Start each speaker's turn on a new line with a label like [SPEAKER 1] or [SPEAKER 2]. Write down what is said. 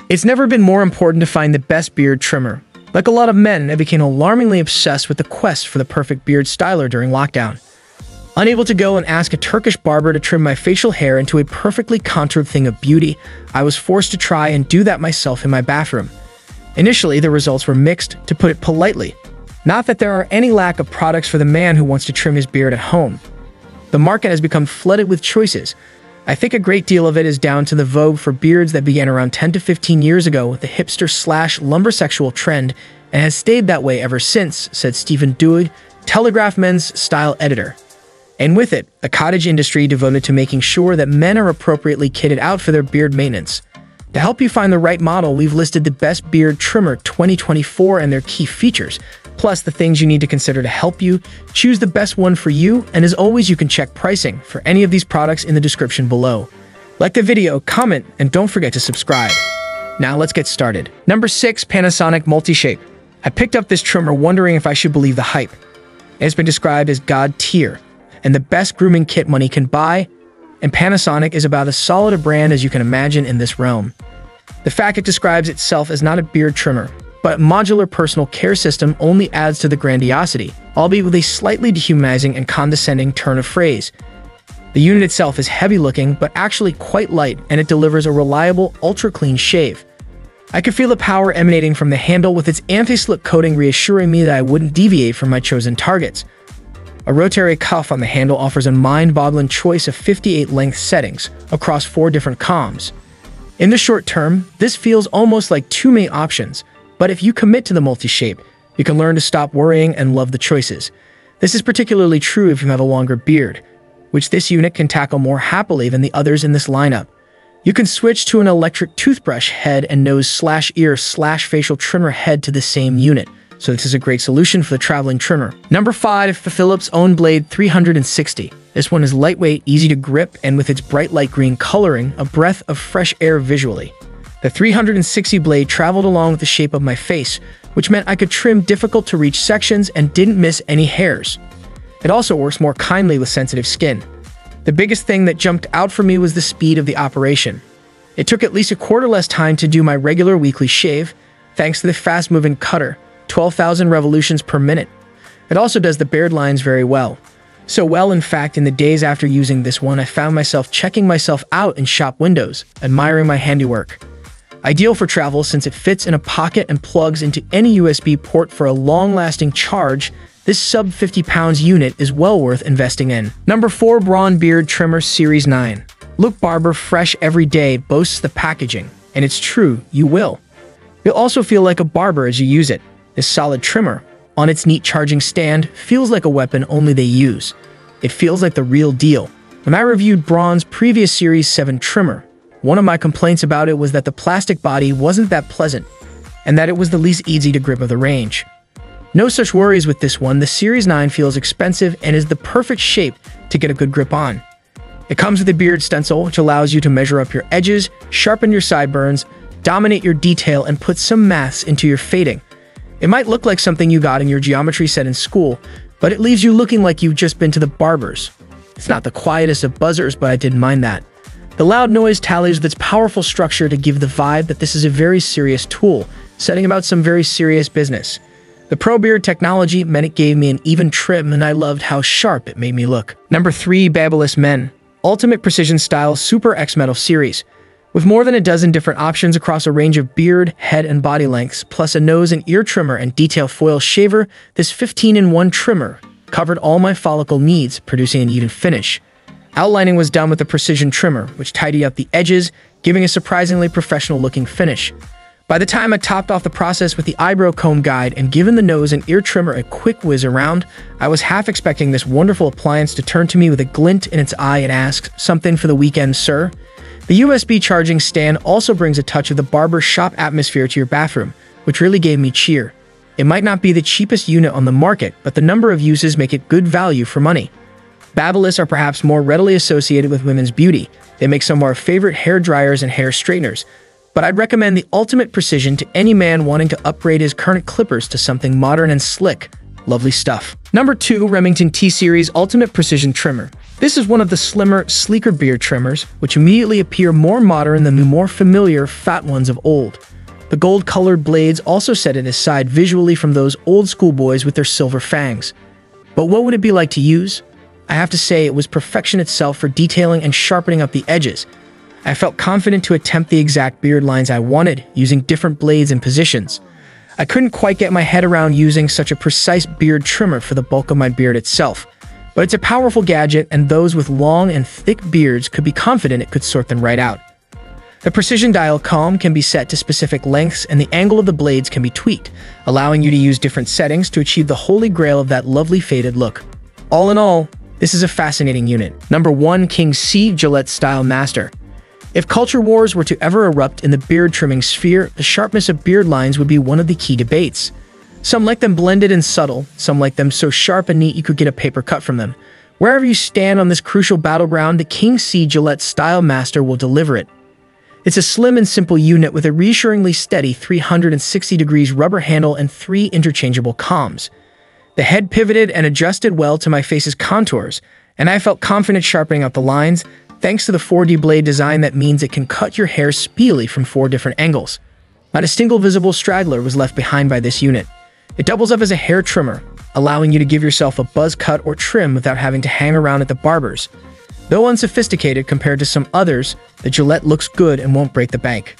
[SPEAKER 1] It's never been more important to find the best beard trimmer. Like a lot of men, I became alarmingly obsessed with the quest for the perfect beard styler during lockdown. Unable to go and ask a Turkish barber to trim my facial hair into a perfectly contoured thing of beauty, I was forced to try and do that myself in my bathroom. Initially, the results were mixed, to put it politely. Not that there are any lack of products for the man who wants to trim his beard at home. The market has become flooded with choices. I think a great deal of it is down to the vogue for beards that began around 10 to 15 years ago with the hipster/lumbersexual trend and has stayed that way ever since, said Stephen Doig, Telegraph Men's style editor. And with it, a cottage industry devoted to making sure that men are appropriately kitted out for their beard maintenance. To help you find the right model, we've listed the best beard trimmer 2024 and their key features, plus the things you need to consider to help you choose the best one for you, and as always, you can check pricing for any of these products in the description below. Like the video, comment, and don't forget to subscribe. Now let's get started. Number 6. Panasonic Multishape. I picked up this trimmer wondering if I should believe the hype. It's been described as God tier and the best grooming kit money can buy, and Panasonic is about as solid a brand as you can imagine in this realm. The fact it describes itself as not a beard trimmer, but modular personal care system only adds to the grandiosity, albeit with a slightly dehumanizing and condescending turn of phrase. The unit itself is heavy-looking, but actually quite light, and it delivers a reliable, ultra-clean shave. I could feel the power emanating from the handle with its anti-slip coating reassuring me that I wouldn't deviate from my chosen targets. A rotary cuff on the handle offers a mind-boggling choice of 58 length settings across 4 different comms. In the short term, this feels almost like too many options, but if you commit to the multi-shape, you can learn to stop worrying and love the choices. This is particularly true if you have a longer beard, which this unit can tackle more happily than the others in this lineup. You can switch to an electric toothbrush head and nose/ear/facial trimmer head to the same unit, so this is a great solution for the traveling trimmer. Number 5. The Philips OneBlade 360. This one is lightweight, easy to grip, and with its bright light green coloring, a breath of fresh air visually. The 360 blade traveled along with the shape of my face, which meant I could trim difficult-to-reach sections and didn't miss any hairs. It also works more kindly with sensitive skin. The biggest thing that jumped out for me was the speed of the operation. It took at least a quarter less time to do my regular weekly shave, thanks to the fast-moving cutter, 12,000 revolutions per minute. It also does the beard lines very well. So well, in fact, in the days after using this one, I found myself checking myself out in shop windows, admiring my handiwork. Ideal for travel since it fits in a pocket and plugs into any USB port for a long-lasting charge, this sub 50 pounds unit is well worth investing in. Number 4. Braun Beard Trimmer Series 9. Look barber fresh every day boasts the packaging, and it's true, you will. You'll also feel like a barber as you use it. This solid trimmer, on its neat charging stand, feels like a weapon only they use. It feels like the real deal. When I reviewed Braun's previous Series 7 trimmer, one of my complaints about it was that the plastic body wasn't that pleasant, and that it was the least easy to grip of the range. No such worries with this one. The Series 9 feels expensive and is the perfect shape to get a good grip on. It comes with a beard stencil, which allows you to measure up your edges, sharpen your sideburns, dominate your detail, and put some maths into your fading. It might look like something you got in your geometry set in school, but it leaves you looking like you've just been to the barber's. It's not the quietest of buzzers, but I didn't mind that. The loud noise tallies with its powerful structure to give the vibe that this is a very serious tool, setting about some very serious business. The ProBeard technology meant it gave me an even trim, and I loved how sharp it made me look. Number 3. Babyliss Men Ultimate Precision Style Super X Metal Series. With more than a dozen different options across a range of beard, head, and body lengths, plus a nose and ear trimmer and detail foil shaver, this 15-in-1 trimmer covered all my follicle needs, producing an even finish. Outlining was done with a precision trimmer, which tidied up the edges, giving a surprisingly professional-looking finish. By the time I topped off the process with the eyebrow comb guide and given the nose and ear trimmer a quick whiz around, I was half expecting this wonderful appliance to turn to me with a glint in its eye and ask, "Something for the weekend, sir?" The USB charging stand also brings a touch of the barber shop atmosphere to your bathroom, which really gave me cheer. It might not be the cheapest unit on the market, but the number of uses make it good value for money. Babyliss are perhaps more readily associated with women's beauty. They make some of our favorite hair dryers and hair straighteners, but I'd recommend the ultimate precision to any man wanting to upgrade his current clippers to something modern and slick. Lovely stuff. Number 2. Remington T-Series Ultimate Precision Trimmer. This is one of the slimmer, sleeker beard trimmers, which immediately appear more modern than the more familiar, fat ones of old. The gold-colored blades also set it aside visually from those old-school boys with their silver fangs. But what would it be like to use? I have to say it was perfection itself for detailing and sharpening up the edges. I felt confident to attempt the exact beard lines I wanted, using different blades and positions. I couldn't quite get my head around using such a precise beard trimmer for the bulk of my beard itself. But it's a powerful gadget, and those with long and thick beards could be confident it could sort them right out. The precision dial comb can be set to specific lengths, and the angle of the blades can be tweaked, allowing you to use different settings to achieve the holy grail of that lovely faded look. All in all, this is a fascinating unit. Number 1. King C Gillette Style Master. If culture wars were to ever erupt in the beard trimming sphere, the sharpness of beard lines would be one of the key debates. Some like them blended and subtle, some like them so sharp and neat you could get a paper cut from them. Wherever you stand on this crucial battleground, the King C Gillette Style Master will deliver it. It's a slim and simple unit with a reassuringly steady 360 degrees rubber handle and 3 interchangeable combs. The head pivoted and adjusted well to my face's contours, and I felt confident sharpening out the lines. Thanks to the 4D blade design, that means it can cut your hair speedily from 4 different angles. Not a single visible straggler was left behind by this unit. It doubles up as a hair trimmer, allowing you to give yourself a buzz cut or trim without having to hang around at the barber's. Though unsophisticated compared to some others, the Gillette looks good and won't break the bank.